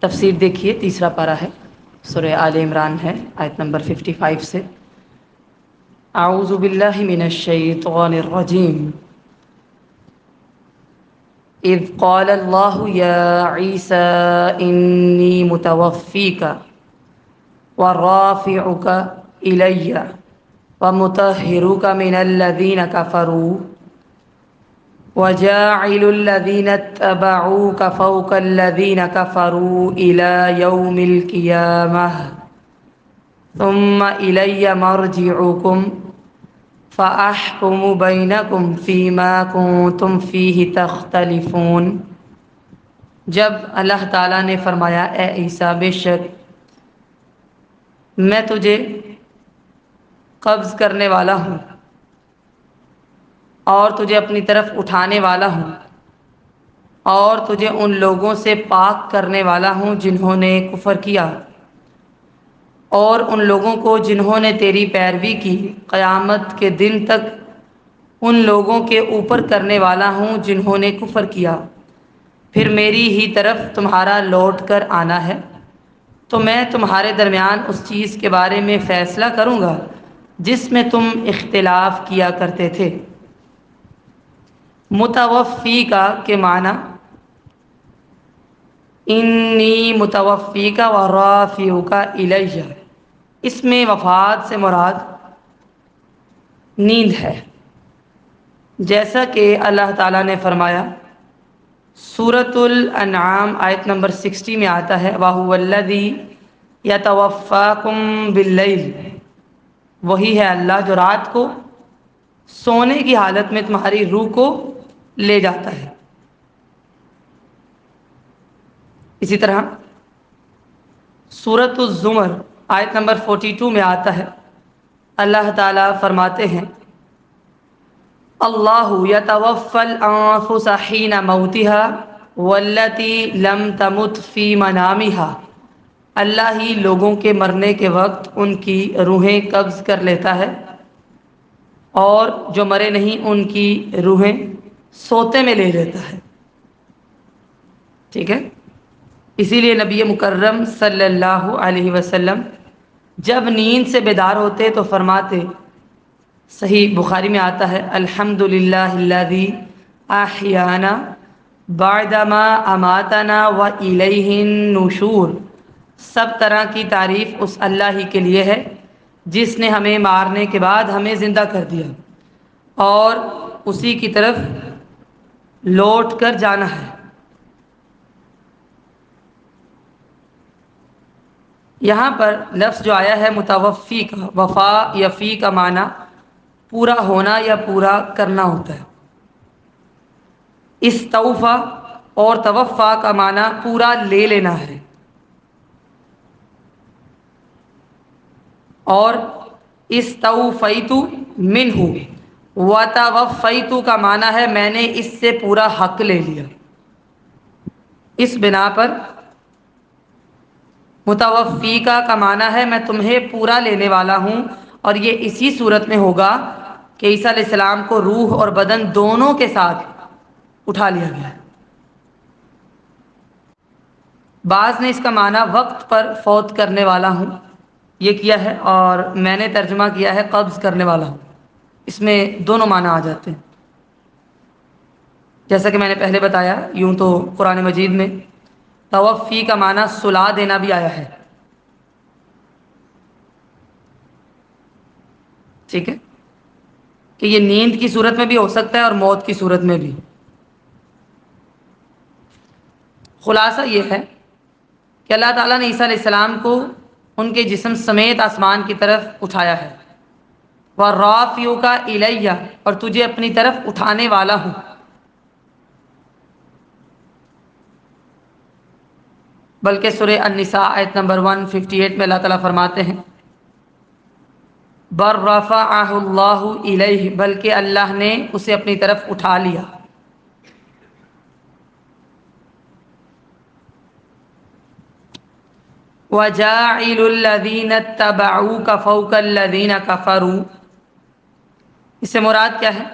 تفسیر دیکھیے، تیسرا پارہ ہے، سورہ آل عمران ہے، آیت نمبر 55 سے۔ اعوذ باللہ من الشیطان الرجیم۔ اذ قال اللہ یا عیسیٰ انی متوفیک ورافعک الی ومطہرک من الذین کفروا وجاعل الذین اتبعوک فوق الذین کفروا الی یوم القیامہ ثم الی مرجعکم فَأَحْكُمُ بَيْنَكُمْ فِيمَا كُنتُمْ فِيهِ تَخْتَلِفُونَ۔ جب اللہ تعالیٰ نے فرمایا، اے عیسیٰ، بے شک میں تجھے قبض کرنے والا ہوں اور تجھے اپنی طرف اٹھانے والا ہوں اور تجھے ان لوگوں سے پاک کرنے والا ہوں جنہوں نے کفر کیا، اور ان لوگوں کو جنہوں نے تیری پیروی کی، قیامت کے دن تک ان لوگوں کے اوپر کرنے والا ہوں جنہوں نے کفر کیا، پھر میری ہی طرف تمہارا لوٹ کر آنا ہے، تو میں تمہارے درمیان اس چیز کے بارے میں فیصلہ کروں گا جس میں تم اختلاف کیا کرتے تھے۔ متوفی کا کے معنی انی متوفیک و رافعک الیہ، اس میں وفات سے مراد نیند ہے، جیسا کہ اللہ تعالیٰ نے فرمایا سورۃ الانعام آیت نمبر 60 میں آتا ہے، وَهُوَ الَّذِي يَتَوَفَّاكُم بِاللَّيْلِ، وہی ہے اللہ جو رات کو سونے کی حالت میں تمہاری روح کو لے جاتا ہے۔ اسی طرح سورۃ الزمر آیت نمبر 42 میں آتا ہے، اللہ تعالیٰ فرماتے ہیں اللہ یتوفی الانفس حین موتها والتی لم تمت فی منامها، اللہ ہی لوگوں کے مرنے کے وقت ان کی روحیں قبض کر لیتا ہے، اور جو مرے نہیں ان کی روحیں سوتے میں لے لیتا ہے۔ ٹھیک ہے، اسی لیے نبی مکرم صلی اللہ علیہ وسلم جب نیند سے بیدار ہوتے تو فرماتے، صحیح بخاری میں آتا ہے، الحمد للہ الذی احیانا بعدما اماتنا والیہ النشور، سب طرح کی تعریف اس اللہ ہی کے لیے ہے جس نے ہمیں مارنے کے بعد ہمیں زندہ کر دیا اور اسی کی طرف لوٹ کر جانا ہے۔ یہاں پر لفظ جو آیا ہے متوفی کا، وفا یفی کا معنی پورا ہونا یا پورا کرنا ہوتا ہے۔ استوفا اور توفا کا معنی پورا لے لینا ہے، اور استوفیت منہ وتوفیت کا معنی ہے میں نے اس سے پورا حق لے لیا۔ اس بنا پر متوفیکا کا معنی ہے میں تمہیں پورا لینے والا ہوں، اور یہ اسی صورت میں ہوگا کہ عیسیٰ علیہ السلام کو روح اور بدن دونوں کے ساتھ اٹھا لیا گیا ہے۔ بعض نے اس کا معنی وقت پر فوت کرنے والا ہوں یہ کیا ہے، اور میں نے ترجمہ کیا ہے قبض کرنے والا ہوں، اس میں دونوں معنی آ جاتے ہیں۔ جیسا کہ میں نے پہلے بتایا، یوں تو قرآن مجید میں توفی کا معنی سلا دینا بھی آیا ہے، ٹھیک ہے، کہ یہ نیند کی صورت میں بھی ہو سکتا ہے اور موت کی صورت میں بھی۔ خلاصہ یہ ہے کہ اللہ تعالیٰ نے عیسیٰ علیہ السلام کو ان کے جسم سمیت آسمان کی طرف اٹھایا ہے، وَرَافِعُكَ إِلَيَّ، اور تجھے اپنی طرف اٹھانے والا ہوں۔ بلکہ سورہ النساء آیت نمبر 158 میں اللہ تعالیٰ فرماتے ہیں بَلْ رَفَعَهُ اللَّهُ إِلَيْهِ، بلکہ اللہ نے اسے اپنی طرف اٹھا لیا۔ وَجَاعِلُ الَّذِينَ اتَّبَعُوكَ فَوْقَ الَّذِينَ كَفَرُوا، اس سے مراد کیا ہے؟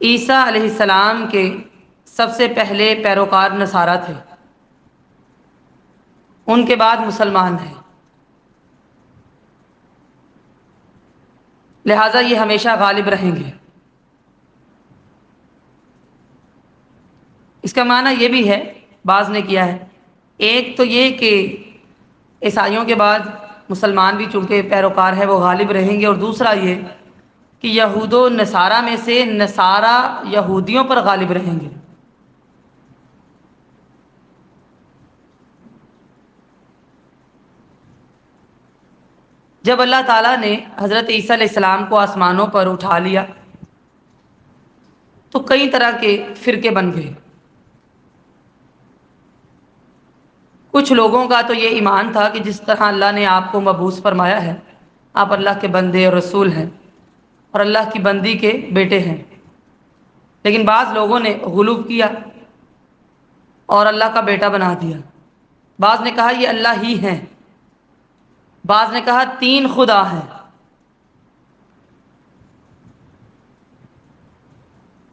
عیسیٰ علیہ السلام کے سب سے پہلے پیروکار نصارہ تھے، ان کے بعد مسلمان ہیں، لہٰذا یہ ہمیشہ غالب رہیں گے۔ اس کا معنی یہ بھی ہے، بعض نے کیا ہے، ایک تو یہ کہ عیسائیوں کے بعد مسلمان بھی چونکہ پیروکار ہے وہ غالب رہیں گے، اور دوسرا یہ کہ یہود و نصارہ میں سے نصارہ یہودیوں پر غالب رہیں گے۔ جب اللہ تعالیٰ نے حضرت عیسیٰ علیہ السلام کو آسمانوں پر اٹھا لیا تو کئی طرح کے فرقے بن گئے۔ کچھ لوگوں کا تو یہ ایمان تھا کہ جس طرح اللہ نے آپ کو مبعوث فرمایا ہے، آپ اللہ کے بندے اور رسول ہیں اور اللہ کی بندی کے بیٹے ہیں، لیکن بعض لوگوں نے غلو کیا اور اللہ کا بیٹا بنا دیا۔ بعض نے کہا یہ اللہ ہی ہیں، بعض نے کہا تین خدا ہیں۔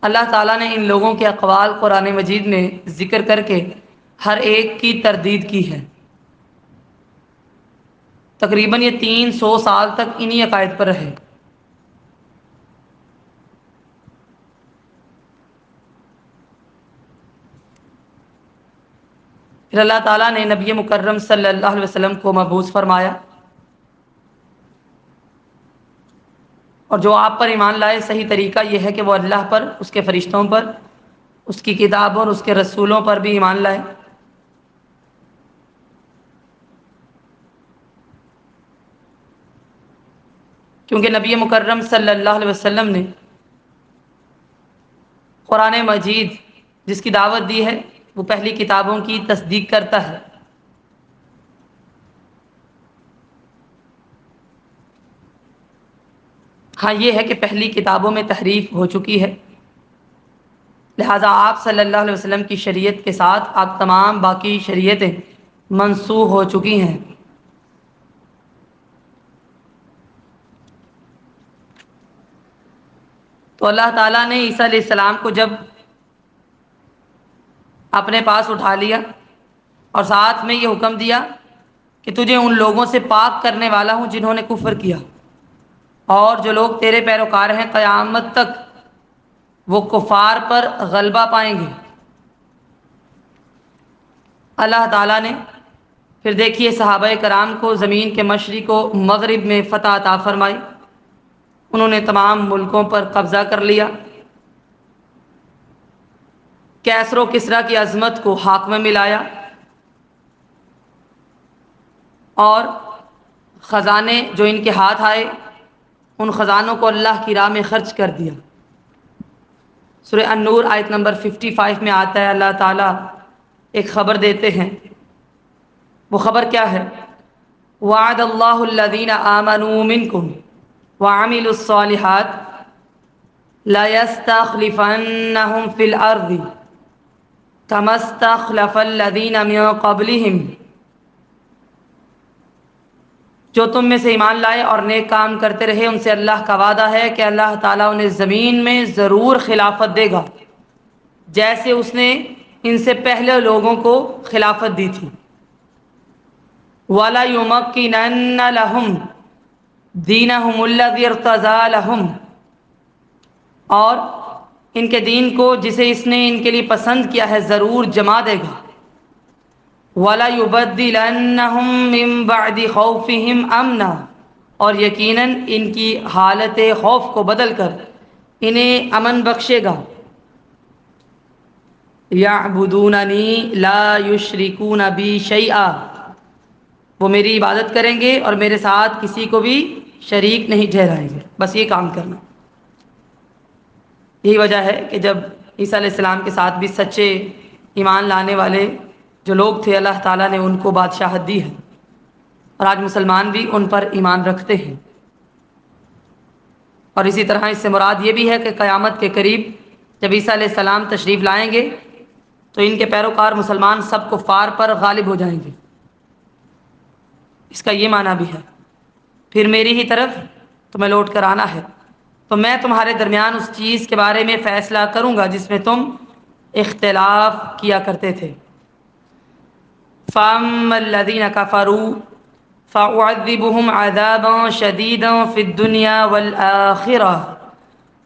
اللہ تعالیٰ نے ان لوگوں کے اقوال قرآن مجید میں ذکر کر کے ہر ایک کی تردید کی ہے۔ تقریباً یہ 300 سال تک انہی عقائد پر رہے۔ پھر اللہ تعالیٰ نے نبی مکرم صلی اللہ علیہ وسلم کو مبعوث فرمایا، اور جو آپ پر ایمان لائے صحیح طریقہ یہ ہے کہ وہ اللہ پر، اس کے فرشتوں پر، اس کی کتاب اور اس کے رسولوں پر بھی ایمان لائے۔ کیونکہ نبی مکرم صلی اللہ علیہ وسلم نے قرآن مجید جس کی دعوت دی ہے وہ پہلی کتابوں کی تصدیق کرتا ہے۔ ہاں یہ ہے کہ پہلی کتابوں میں تحریف ہو چکی ہے، لہٰذا آپ صلی اللہ علیہ وسلم کی شریعت کے ساتھ آپ تمام باقی شریعتیں منسوخ ہو چکی ہیں۔ تو اللہ تعالیٰ نے عیسیٰ علیہ السلام کو جب اپنے پاس اٹھا لیا اور ساتھ میں یہ حکم دیا کہ تجھے ان لوگوں سے پاک کرنے والا ہوں جنہوں نے کفر کیا، اور جو لوگ تیرے پیروکار ہیں قیامت تک وہ کفار پر غلبہ پائیں گے۔ اللہ تعالیٰ نے پھر دیکھیے صحابہ کرام کو زمین کے مشرق و مغرب میں فتح عطا فرمائی، انہوں نے تمام ملکوں پر قبضہ کر لیا، کیسر و کسریٰ کی عظمت کو ہاتھ میں ملایا، اور خزانے جو ان کے ہاتھ آئے ان خزانوں کو اللہ کی راہ میں خرچ کر دیا۔ سورہ النور آیت نمبر 55 میں آتا ہے، اللہ تعالیٰ ایک خبر دیتے ہیں۔ وہ خبر کیا ہے؟ وعد اللہ الذین آمنوا منکم وعملوا الصالحات لیستخلفنہم فی الارض کما استخلف الذین من قبلہم۔ جو تم میں سے ایمان لائے اور نیک کام کرتے رہے ان سے اللہ کا وعدہ ہے کہ اللہ تعالیٰ انہیں زمین میں ضرور خلافت دے گا، جیسے اس نے ان سے پہلے لوگوں کو خلافت دی تھی۔ وَلَيُمَكِّنَنَّ لَهُمْ دِينَهُمُ الَّذِي ارْتَضَىٰ لَهُمْ، اور ان کے دین کو جسے اس نے ان کے لیے پسند کیا ہے ضرور جما دے گا۔ وَلَيُبَدِّلَنَّهُم مِّن بَعْدِ خَوْفِهِمْ أَمْنًا، اور یقیناً ان کی حالت خوف کو بدل کر انہیں امن بخشے گا۔ يَعْبُدُونَنِي لَا يُشْرِكُونَ بِي شَيْئًا، وہ میری عبادت کریں گے اور میرے ساتھ کسی کو بھی شریک نہیں ٹھہرائیں گے، بس یہ کام کرنا۔ یہی وجہ ہے کہ جب عیسیٰ علیہ السلام کے ساتھ بھی سچے ایمان لانے والے جو لوگ تھے اللہ تعالیٰ نے ان کو بادشاہت دی ہے، اور آج مسلمان بھی ان پر ایمان رکھتے ہیں۔ اور اسی طرح اس سے مراد یہ بھی ہے کہ قیامت کے قریب جب عیسیٰ علیہ السلام تشریف لائیں گے تو ان کے پیروکار مسلمان سب کفار پر غالب ہو جائیں گے، اس کا یہ معنی بھی ہے۔ پھر میری ہی طرف تمہیں لوٹ کر آنا ہے، تو میں تمہارے درمیان اس چیز کے بارے میں فیصلہ کروں گا جس میں تم اختلاف کیا کرتے تھے۔ فَأَمَّا الَّذِينَ كَفَرُوا فَأُعَذِّبُهُمْ عَذَابًا شَدِيدًا فِي الدُّنْيَا وَالْآخِرَةِ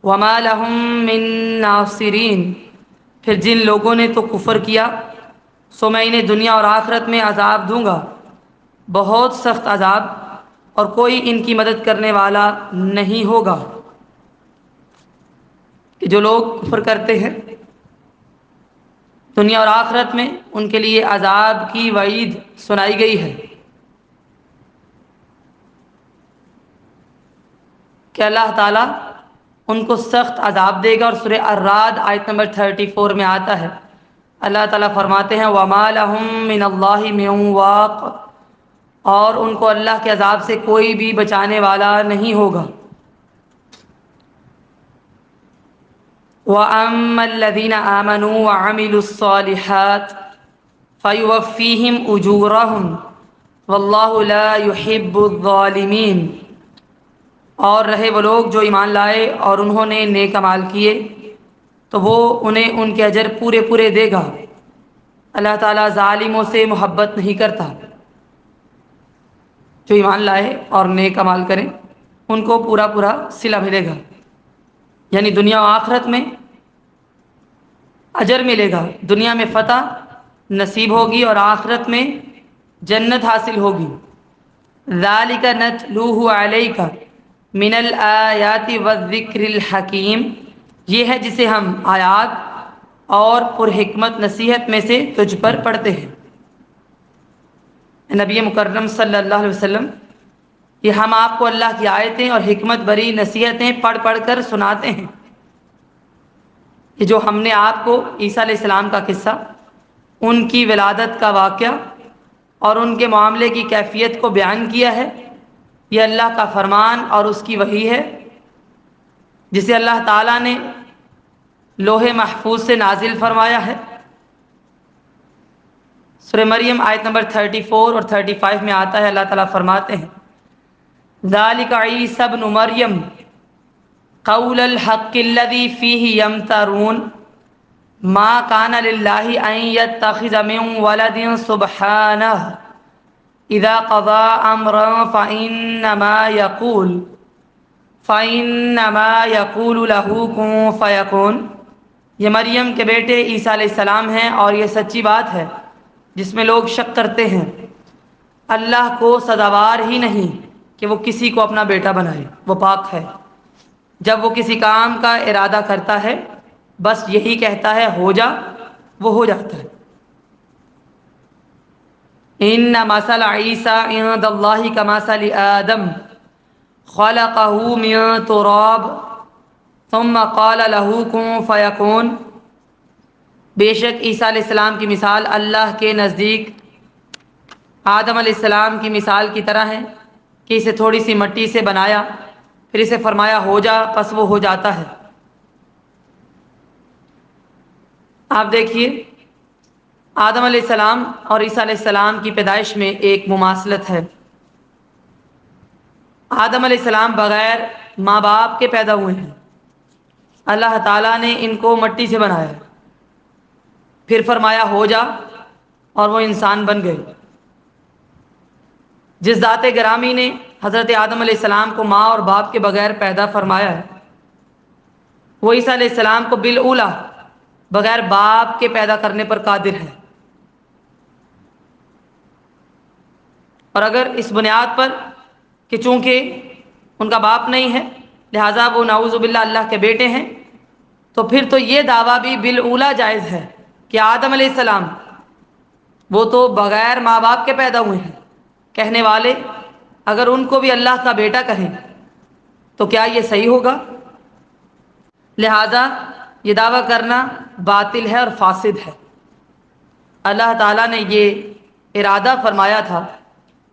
وَمَا لَهُم مِّن نَّاصِرِينَ، پھر جن لوگوں نے تو کفر کیا سو میں انہیں دنیا اور آخرت میں عذاب دوں گا، بہت سخت عذاب، اور کوئی ان کی مدد کرنے والا نہیں ہوگا۔ کہ جو لوگ کفر کرتے ہیں دنیا اور آخرت میں ان کے لیے عذاب کی وعید سنائی گئی ہے کہ اللہ تعالیٰ ان کو سخت عذاب دے گا، اور سورہ الرعد آیت نمبر 34 میں آتا ہے، اللہ تعالیٰ فرماتے ہیں وَمَا لَهُم مِّنَ اللَّهِ مِن وَاقٍ، اور ان کو اللہ کے عذاب سے کوئی بھی بچانے والا نہیں ہوگا۔ وَأَمَّا الَّذِينَ آمَنُوا وَعَمِلُوا الصَّالِحَاتِ فَيُوَفِّيهِمْ أُجُورَهُمْ وَاللَّهُ لَا يُحِبُّ الظَّالِمِينَ، اور رہے وہ لوگ جو ایمان لائے اور انہوں نے نیک اعمال کیے تو وہ انہیں ان کے اجر پورے پورے دے گا، اللہ تعالیٰ ظالموں سے محبت نہیں کرتا۔ جو ایمان لائے اور نیک اعمال کریں ان کو پورا پورا صلہ ملے گا، یعنی دنیا و آخرت میں اجر ملے گا، دنیا میں فتح نصیب ہوگی اور آخرت میں جنت حاصل ہوگی۔ ذَلِكَ نَتْلُوهُ عَلَيْكَ مِنَ الْآيَاتِ وَالذِّكْرِ الْحَكِيمِ، یہ ہے جسے ہم آیات اور پرحکمت نصیحت میں سے تجھ پر پڑھتے ہیں۔ نبی مکرم صلی اللہ علیہ وسلم، یہ ہم آپ کو اللہ کی آیتیں اور حکمت بری نصیحتیں پڑھ پڑھ کر سناتے ہیں۔ یہ جو ہم نے آپ کو عیسیٰ علیہ السلام کا قصہ، ان کی ولادت کا واقعہ اور ان کے معاملے کی کیفیت کو بیان کیا ہے، یہ اللہ کا فرمان اور اس کی وحی ہے جسے اللہ تعالیٰ نے لوح محفوظ سے نازل فرمایا ہے۔ سورہ مریم آیت نمبر 34 اور 35 میں آتا ہے، اللہ تعالیٰ فرماتے ہیں ذَلِكَ عِيسَى ابْنُ مَرْيَمَ قَوْلَ الْحَقِّ الَّذِي فِيهِ يَمْتَرُونَ مَا كَانَ لِلَّهِ أَن يَتَّخِذَ مِن وَلَدٍ سُبْحَانَهُ إِذَا قَضَىٰ أَمْرًا فَإِنَّمَا يَقُولُ لَهُ كُن فَيَكُونُ، یہ مریم کے بیٹے عیسیٰ علیہ السلام ہیں، اور یہ سچی بات ہے جس میں لوگ شک کرتے ہیں۔ اللہ کو سزاوار ہی نہیں کہ وہ کسی کو اپنا بیٹا بنائے، وہ پاک ہے۔ جب وہ کسی کام کا ارادہ کرتا ہے بس یہی کہتا ہے ہو جا، وہ ہو جاتا ہے۔ ان مثل عیسیٰ عند اللہ کمثل آدم خلقہ من تراب ثم قال له کن فیکون، بے شک عیسیٰ علیہ السلام کی مثال اللہ کے نزدیک آدم علیہ السلام کی مثال کی طرح ہے کہ اسے تھوڑی سی مٹی سے بنایا، پھر اسے فرمایا ہو جا، پس وہ ہو جاتا ہے۔ آپ دیکھیے آدم علیہ السلام اور عیسیٰ علیہ السلام کی پیدائش میں ایک مماثلت ہے۔ آدم علیہ السلام بغیر ماں باپ کے پیدا ہوئے ہیں، اللہ تعالیٰ نے ان کو مٹی سے بنایا، پھر فرمایا ہو جا، اور وہ انسان بن گئے۔ جس ذات گرامی نے حضرت آدم علیہ السلام کو ماں اور باپ کے بغیر پیدا فرمایا ہے، وہ عیسیٰ علیہ السلام کو بالاولی بغیر باپ کے پیدا کرنے پر قادر ہے۔ اور اگر اس بنیاد پر کہ چونکہ ان کا باپ نہیں ہے لہٰذا وہ نعوذ باللہ اللہ کے بیٹے ہیں، تو پھر تو یہ دعویٰ بھی بالاولی جائز ہے کہ آدم علیہ السلام وہ تو بغیر ماں باپ کے پیدا ہوئے ہیں، کہنے والے اگر ان کو بھی اللہ کا بیٹا کہیں تو کیا یہ صحیح ہوگا؟ لہذا یہ دعویٰ کرنا باطل ہے اور فاسد ہے۔ اللہ تعالیٰ نے یہ ارادہ فرمایا تھا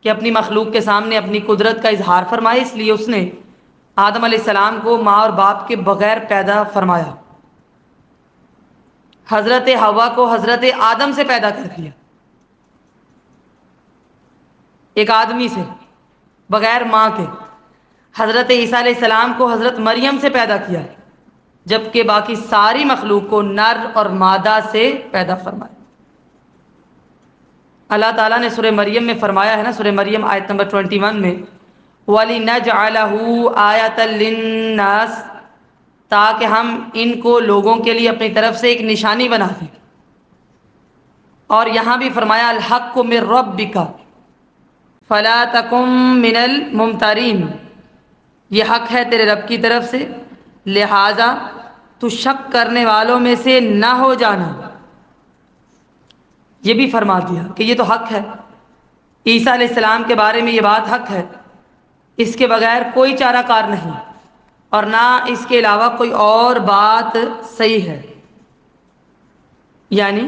کہ اپنی مخلوق کے سامنے اپنی قدرت کا اظہار فرمائے، اس لیے اس نے آدم علیہ السلام کو ماں اور باپ کے بغیر پیدا فرمایا، حضرت حوا کو حضرت آدم سے پیدا کر دیا، ایک آدمی سے بغیر ماں کے۔ حضرت عیسیٰ علیہ السلام کو حضرت مریم سے پیدا کیا، جبکہ باقی ساری مخلوق کو نر اور مادہ سے پیدا فرمایا۔ اللہ تعالیٰ نے سورہ مریم میں فرمایا ہے نا، سورہ مریم آیت نمبر 21 میں، وَلِنَجْعَلَهُ آیَةً لِلنَّاسِ، تاکہ ہم ان کو لوگوں کے لیے اپنی طرف سے ایک نشانی بنا دیں۔ اور یہاں بھی فرمایا الحق من ربک فلا تکن من الممترین، یہ حق ہے تیرے رب کی طرف سے، لہذا تو شک کرنے والوں میں سے نہ ہو جانا۔ یہ بھی فرما دیا کہ یہ تو حق ہے، عیسیٰ علیہ السلام کے بارے میں یہ بات حق ہے، اس کے بغیر کوئی چارہ کار نہیں، اور نہ اس کے علاوہ کوئی اور بات صحیح ہے۔ یعنی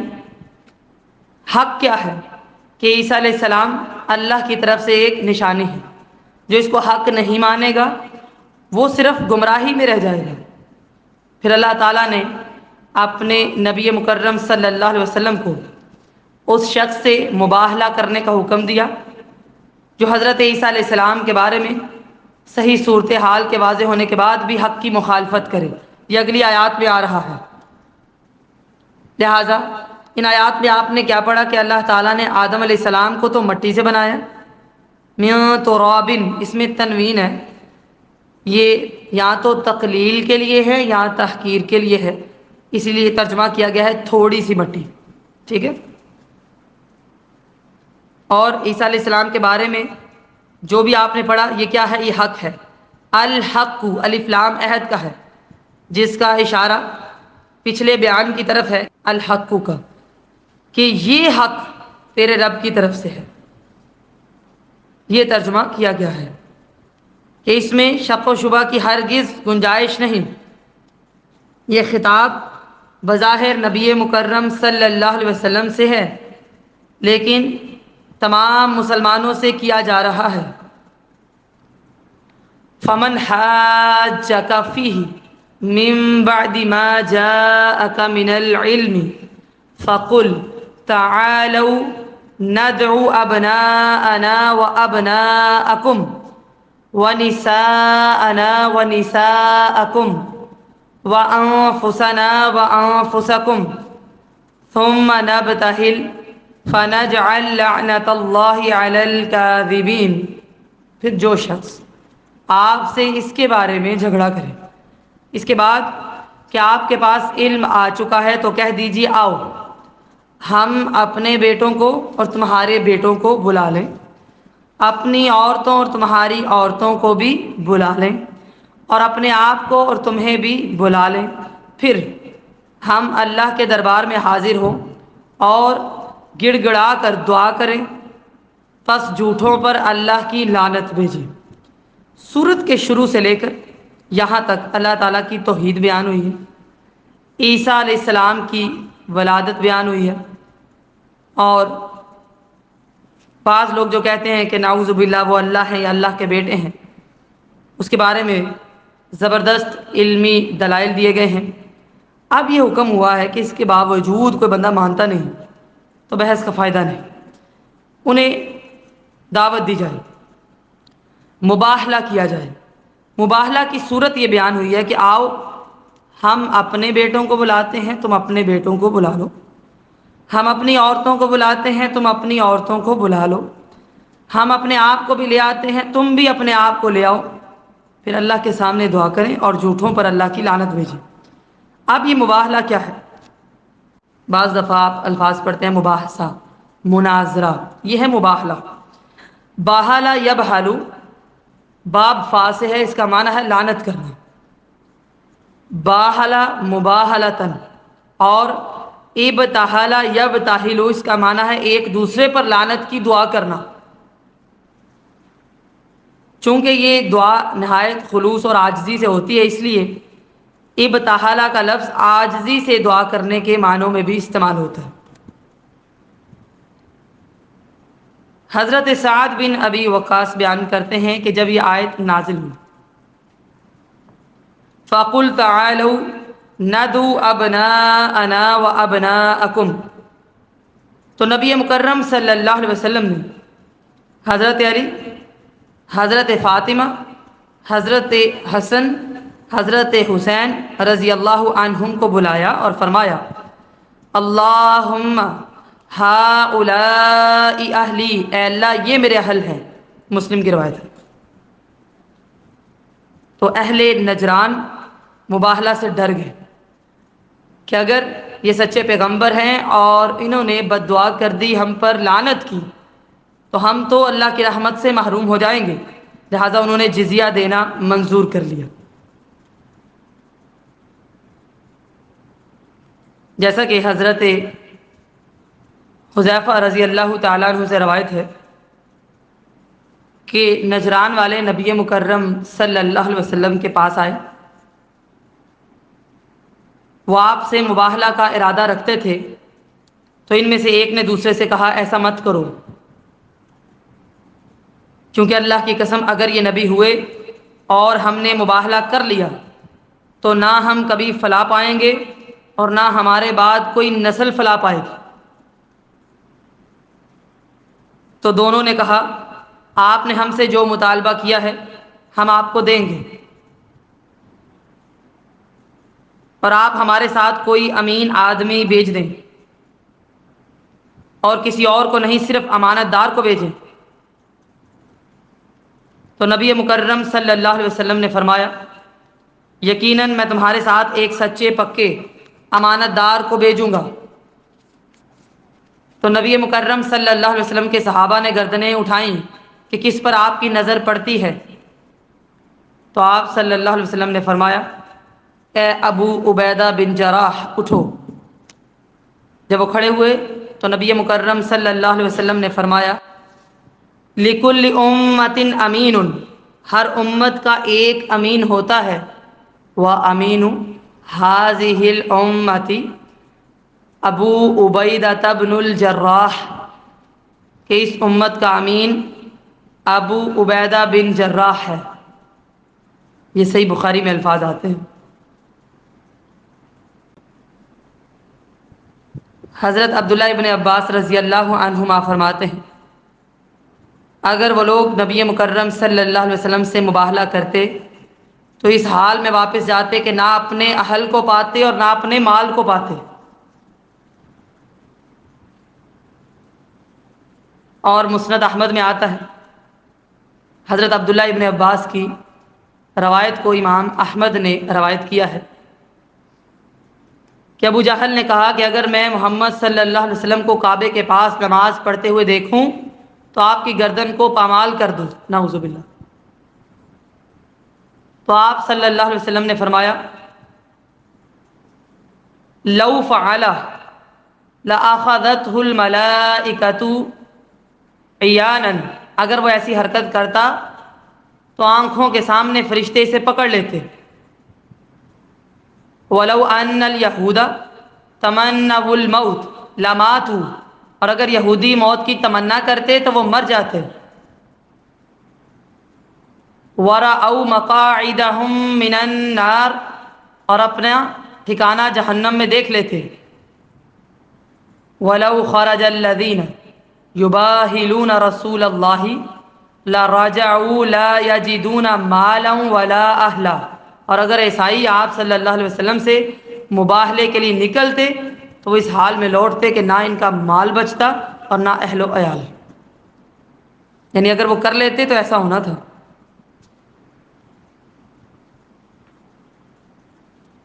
حق کیا ہے کہ عیسیٰ علیہ السلام اللہ کی طرف سے ایک نشانی ہے، جو اس کو حق نہیں مانے گا وہ صرف گمراہی میں رہ جائے گا۔ پھر اللہ تعالیٰ نے اپنے نبی مکرم صلی اللہ علیہ وسلم کو اس شخص سے مباہلہ کرنے کا حکم دیا جو حضرت عیسیٰ علیہ السلام کے بارے میں صحیح صورتحال کے واضح ہونے کے بعد بھی حق کی مخالفت کرے۔ یہ اگلی آیات میں آ رہا ہے۔ لہٰذا ان آیات میں آپ نے کیا پڑھا کہ اللہ تعالیٰ نے آدم علیہ السلام کو تو مٹی سے بنایا، من تراب، اس میں تنوین ہے، یہ یا تو تقلیل کے لیے ہے یا تحقیر کے لیے ہے، اسی لیے ترجمہ کیا گیا ہے تھوڑی سی مٹی، ٹھیک ہے۔ اور عیسیٰ علیہ السلام کے بارے میں جو بھی آپ نے پڑھا یہ کیا ہے، یہ حق ہے۔ الحق، الف لام عہد کا ہے، جس کا اشارہ پچھلے بیان کی طرف ہے، الحق کا، کہ یہ حق تیرے رب کی طرف سے ہے۔ یہ ترجمہ کیا گیا ہے کہ اس میں شک و شبہ کی ہرگز گنجائش نہیں۔ یہ خطاب بظاہر نبی مکرم صلی اللہ علیہ وسلم سے ہے، لیکن تمام مسلمانوں سے کیا جا رہا ہے۔ فمن حاجک فیہ من بعد ما جاءک من العلم فقل تعالوا ندعو ابناءنا وابناءکم ونساءنا ونساءکم وانفسنا وانفسکم ثم نبتہل فنجعل لعنت اللہ علی الکاذبین۔ پھر جو شخص آپ سے اس کے بارے میں جھگڑا کرے، اس کے بعد کہ آپ کے پاس علم آ چکا ہے، تو کہہ دیجیے آؤ ہم اپنے بیٹوں کو اور تمہارے بیٹوں کو بلا لیں، اپنی عورتوں اور تمہاری عورتوں کو بھی بلا لیں، اور اپنے آپ کو اور تمہیں بھی بلا لیں، پھر ہم اللہ کے دربار میں حاضر ہوں اور گڑ گڑا کر دعا کریں، پس جھوٹوں پر اللہ کی لعنت بھیجیں۔ سورت کے شروع سے لے کر یہاں تک اللہ تعالیٰ کی توحید بیان ہوئی ہے، عیسیٰ علیہ السلام کی ولادت بیان ہوئی ہے، اور بعض لوگ جو کہتے ہیں کہ نعوذ باللہ وہ اللہ ہیں یا اللہ کے بیٹے ہیں، اس کے بارے میں زبردست علمی دلائل دیے گئے ہیں۔ اب یہ حکم ہوا ہے کہ اس کے باوجود کوئی بندہ مانتا نہیں تو بحث کا فائدہ نہیں، انہیں دعوت دی جائے، مباہلہ کیا جائے۔ مباہلہ کی صورت یہ بیان ہوئی ہے کہ آؤ ہم اپنے بیٹوں کو بلاتے ہیں، تم اپنے بیٹوں کو بلا لو، ہم اپنی عورتوں کو بلاتے ہیں، تم اپنی عورتوں کو بلا لو، ہم اپنے آپ کو بھی لے آتے ہیں، تم بھی اپنے آپ کو لے آؤ، پھر اللہ کے سامنے دعا کریں اور جھوٹوں پر اللہ کی لعنت بھیجیں۔ اب یہ مباہلہ کیا ہے؟ بعض دفعہ آپ الفاظ پڑھتے ہیں مباحثہ، مناظرہ، یہ ہے مباہلہ۔ باہلہ یبہلو، باب فا سے ہے، اس کا معنی ہے لعنت کرنا۔ باہلہ مباہلتن، اور ابتہل یبتہل، اس کا معنی ہے ایک دوسرے پر لعنت کی دعا کرنا۔ چونکہ یہ دعا نہایت خلوص اور عاجزی سے ہوتی ہے، اس لیے ابتہل کا لفظ عاجزی سے دعا کرنے کے معنوں میں بھی استعمال ہوتا ہے۔ حضرت سعد بن ابی وقاص بیان کرتے ہیں کہ جب یہ آیت نازل ہوئی، فَقُلْ تَعَالَوْا نَدْعُو أَبْنَاءَنَا وَأَبْنَاءَكُمْ، تو نبی مکرم صلی اللہ علیہ وسلم نے حضرت علی، حضرت فاطمہ، حضرت حسن، حضرت حسین رضی اللہ عنہم کو بلایا اور فرمایا اللہم ہؤلاء اہلی، اے اللہ یہ میرے اہل ہیں، مسلم کی روایت ہے۔ تو اہل نجران مباہلہ سے ڈر گئے کہ اگر یہ سچے پیغمبر ہیں اور انہوں نے بد دعا کر دی، ہم پر لعنت کی، تو ہم تو اللہ کی رحمت سے محروم ہو جائیں گے، لہٰذا انہوں نے جزیہ دینا منظور کر لیا۔ جیسا کہ حضرت حذیفہ رضی اللہ تعالیٰ عنہ سے روایت ہے کہ نجران والے نبی مکرم صلی اللہ علیہ وسلم کے پاس آئے، وہ آپ سے مباہلہ کا ارادہ رکھتے تھے، تو ان میں سے ایک نے دوسرے سے کہا ایسا مت کرو، کیونکہ اللہ کی قسم اگر یہ نبی ہوئے اور ہم نے مباہلہ کر لیا تو نہ ہم کبھی فلاح پائیں گے اور نہ ہمارے بعد کوئی نسل فلاح پائے گی۔ تو دونوں نے کہا آپ نے ہم سے جو مطالبہ کیا ہے ہم آپ کو دیں گے، اور آپ ہمارے ساتھ کوئی امین آدمی بھیج دیں اور کسی اور کو نہیں، صرف امانت دار کو بھیجیں۔ تو نبی مکرم صلی اللہ علیہ وسلم نے فرمایا یقیناً میں تمہارے ساتھ ایک سچے پکے امانت دار کو بھیجوں گا۔ تو نبی مکرم صلی اللہ علیہ وسلم کے صحابہ نے گردنیں اٹھائیں کہ کس پر آپ کی نظر پڑتی ہے، تو آپ صلی اللہ علیہ وسلم نے فرمایا اے ابو عبیدہ بن جراح اٹھو۔ جب وہ کھڑے ہوئے تو نبی مکرم صلی اللہ علیہ وسلم نے فرمایا لِكُلِّ أُمَّةٍ أَمِينٌ، ہر امت کا ایک امین ہوتا ہے، وَأَمِينُ هَذِهِ الْأُمَّةِ ابو عبیدہ بن الجراح، کہ اس امت کا امین ابو عبیدہ بن جراح ہے۔ یہ صحیح بخاری میں الفاظ آتے ہیں۔ حضرت عبداللہ ابن عباس رضی اللہ عنہما فرماتے ہیں اگر وہ لوگ نبی مکرم صلی اللہ علیہ وسلم سے مباہلہ کرتے تو اس حال میں واپس جاتے کہ نہ اپنے اہل کو پاتے اور نہ اپنے مال کو پاتے۔ اور مسند احمد میں آتا ہے حضرت عبداللہ ابن عباس کی روایت کو امام احمد نے روایت کیا ہے کہ ابو جہل نے کہا کہ اگر میں محمد صلی اللہ علیہ وسلم کو کعبے کے پاس نماز پڑھتے ہوئے دیکھوں تو آپ کی گردن کو پامال کر دوں، نعوذ باللہ۔ تو آپ صلی اللہ علیہ وسلم نے فرمایا لو فعل لأخذته الملائکۃ عیانا، اگر وہ ایسی حرکت کرتا تو آنکھوں کے سامنے فرشتے اسے پکڑ لیتے۔ وَلَوْ أَنَّ الْيَهُودَ تَمَنَّوُا الْمَوْتَ لَمَاتُوا، اور اگر یہودی موت کی تمنا کرتے تو وہ مر جاتے۔ وَرَأَوْا مَقَاعِدَهُمْ مِنَ النَّارِ، اور اپنا ٹھکانہ جہنم میں دیکھ لیتے۔ وَلَوْ خَرَجَ الَّذِينَ يُبَاهِلُونَ رَسُولَ اللَّهِ لَرَجَعُوا لَا يَجِدُونَ مَالًا وَلَا أَهْلًا، اور اگر عیسائی آپ صلی اللہ علیہ وسلم سے مباہلے کے لیے نکلتے تو وہ اس حال میں لوٹتے کہ نہ ان کا مال بچتا اور نہ اہل و عیال، یعنی اگر وہ کر لیتے تو ایسا ہونا تھا۔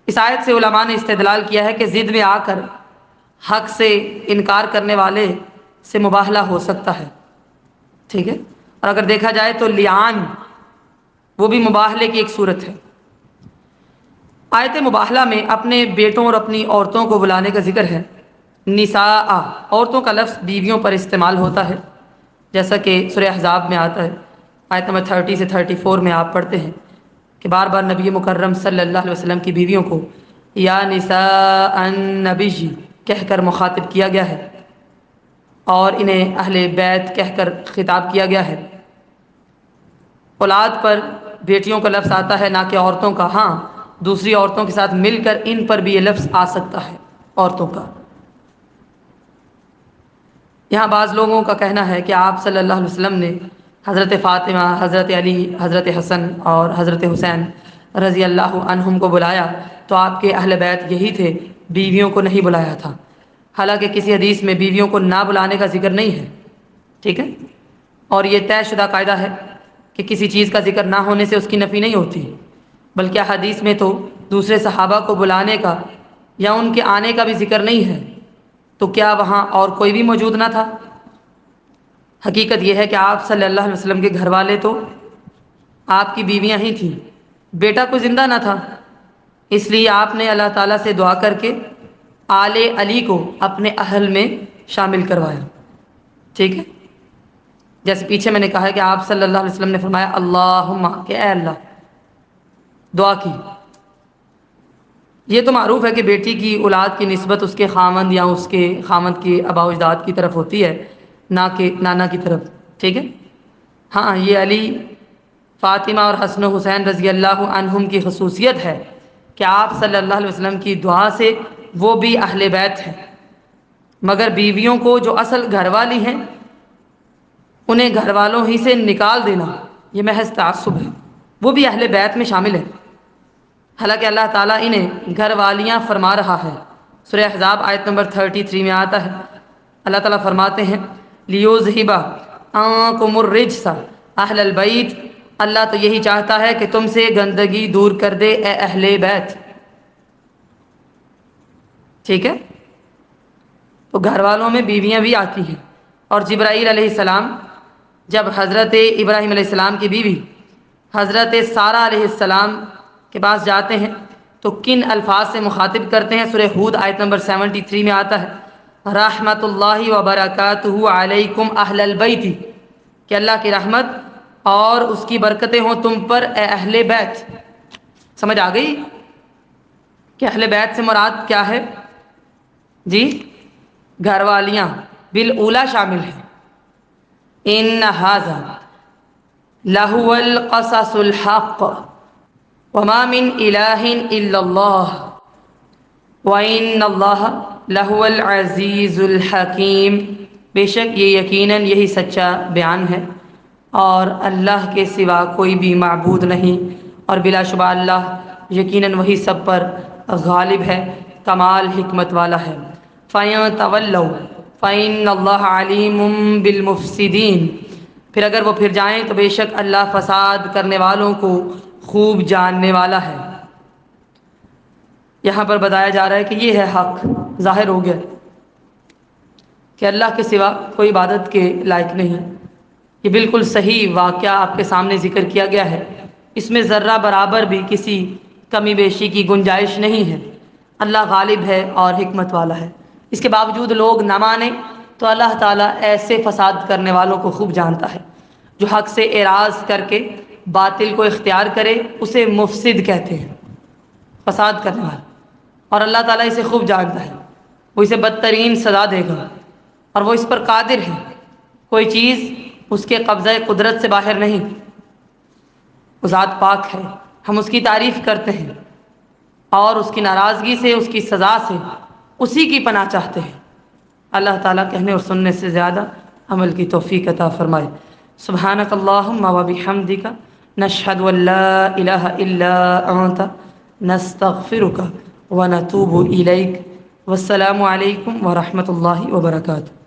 اس آیت سے علماء نے استدلال کیا ہے کہ ضد میں آ کر حق سے انکار کرنے والے سے مباہلہ ہو سکتا ہے، ٹھیک ہے، اور اگر دیکھا جائے تو لیان وہ بھی مباہلے کی ایک صورت ہے۔ آیت مباہلہ میں اپنے بیٹوں اور اپنی عورتوں کو بلانے کا ذکر ہے۔ نساء، عورتوں کا لفظ بیویوں پر استعمال ہوتا ہے، جیسا کہ سورہ احزاب میں آتا ہے، آیت نمبر 30 سے 34 میں آپ پڑھتے ہیں کہ بار بار نبی مکرم صلی اللہ علیہ وسلم کی بیویوں کو یا نساء النبی کہہ کر مخاطب کیا گیا ہے اور انہیں اہل بیت کہہ کر خطاب کیا گیا ہے۔ اولاد پر بیٹیوں کا لفظ آتا ہے، نہ کہ عورتوں کا۔ ہاں، دوسری عورتوں کے ساتھ مل کر ان پر بھی یہ لفظ آ سکتا ہے عورتوں کا۔ یہاں بعض لوگوں کا کہنا ہے کہ آپ صلی اللہ علیہ وسلم نے حضرت فاطمہ، حضرت علی، حضرت حسن اور حضرت حسین رضی اللہ عنہم کو بلایا تو آپ کے اہل بیت یہی تھے، بیویوں کو نہیں بلایا تھا۔ حالانکہ کسی حدیث میں بیویوں کو نہ بلانے کا ذکر نہیں ہے، ٹھیک ہے، اور یہ طے شدہ قاعدہ ہے کہ کسی چیز کا ذکر نہ ہونے سے اس کی نفی نہیں ہوتی، بلکہ حدیث میں تو دوسرے صحابہ کو بلانے کا یا ان کے آنے کا بھی ذکر نہیں ہے، تو کیا وہاں اور کوئی بھی موجود نہ تھا؟ حقیقت یہ ہے کہ آپ صلی اللہ علیہ وسلم کے گھر والے تو آپ کی بیویاں ہی تھیں، بیٹا کوئی زندہ نہ تھا، اس لیے آپ نے اللہ تعالیٰ سے دعا کر کے آل علی کو اپنے اہل میں شامل کروایا، ٹھیک ہے، جیسے پیچھے میں نے کہا ہے کہ آپ صلی اللہ علیہ وسلم نے فرمایا اللہم، کہ اے اللہ، دعا کی۔ یہ تو معروف ہے کہ بیٹی کی اولاد کی نسبت اس کے خامند یا اس کے خامند کے آباء و اجداد کی طرف ہوتی ہے، نہ کہ نانا کی طرف، ٹھیک ہے۔ ہاں، یہ علی، فاطمہ اور حسن و حسین رضی اللہ عنہم کی خصوصیت ہے کہ آپ صلی اللہ علیہ وسلم کی دعا سے وہ بھی اہل بیت ہیں، مگر بیویوں کو جو اصل گھر والی ہیں انہیں گھر والوں ہی سے نکال دینا یہ محض تعصب ہے، وہ بھی اہل بیت میں شامل ہے، حالانکہ اللہ تعالیٰ انہیں گھر والیاں فرما رہا ہے۔ سورہ احزاب آیت نمبر 33 میں آتا ہے، اللہ تعالیٰ فرماتے ہیں لیُذْہِبَ عَنکُمُ الرِّجْسَ اہل البیت، اللہ تو یہی چاہتا ہے کہ تم سے گندگی دور کر دے اے اہل بیت، ٹھیک ہے۔ تو گھر والوں میں بیویاں بھی آتی ہیں، اور جبرائیل علیہ السلام جب حضرت ابراہیم علیہ السلام کی بیوی حضرت سارہ علیہ السلام کے پاس جاتے ہیں تو کن الفاظ سے مخاطب کرتے ہیں؟ سورہ ہود آیت نمبر 73 میں آتا ہے رحمت اللہ وبرکاتہ علیکم اہل البیت، کہ اللہ کی رحمت اور اس کی برکتیں ہوں تم پر اے اہل بیت۔ سمجھ آ گئی کہ اہل بیت سے مراد کیا ہے؟ جی، گھر والیاں بالاولی شامل ہیں۔ ان ھذا لہو القصص الحق وما من الہ الا اللہ وان اللہ لہو العزیز الحکیم، بے شک یہ یقیناً یہی سچا بیان ہے اور اللہ کے سوا کوئی بھی معبود نہیں، اور بلا شبہ اللہ یقیناً وہی سب پر غالب ہے، کمال حکمت والا ہے۔ فَإِن تَوَلَّوْا فَإِنَّ اللَّهَ عَلِيمٌ بِالْمُفْسِدِينَ، پھر اگر وہ پھر جائیں تو بے شک اللہ فساد کرنے والوں کو خوب جاننے والا ہے۔ یہاں پر بتایا جا رہا ہے کہ یہ ہے حق، ظاہر ہو گیا کہ اللہ کے سوا کوئی عبادت کے لائق نہیں، یہ بالکل صحیح واقعہ آپ کے سامنے ذکر کیا گیا ہے، اس میں ذرہ برابر بھی کسی کمی بیشی کی گنجائش نہیں ہے، اللہ غالب ہے اور حکمت والا ہے۔ اس کے باوجود لوگ نہ مانیں تو اللہ تعالیٰ ایسے فساد کرنے والوں کو خوب جانتا ہے، جو حق سے اعراض کر کے باطل کو اختیار کرے اسے مفسد کہتے ہیں، فساد کرنے والا، اور اللہ تعالیٰ اسے خوب جانتا ہے، وہ اسے بدترین سزا دے گا، اور وہ اس پر قادر ہے، کوئی چیز اس کے قبضہ قدرت سے باہر نہیں، وہ ذات پاک ہے، ہم اس کی تعریف کرتے ہیں اور اس کی ناراضگی سے، اس کی سزا سے اسی کی پناہ چاہتے ہیں۔ اللہ تعالیٰ کہنے اور سننے سے زیادہ عمل کی توفیق عطا فرمائے۔ سبحانک اللہم و بحمدک، نشہد ان لا الہ الا انت، نستغفرک و نتوب الیک، والسلام علیکم ورحمۃ اللہ وبرکاتہ۔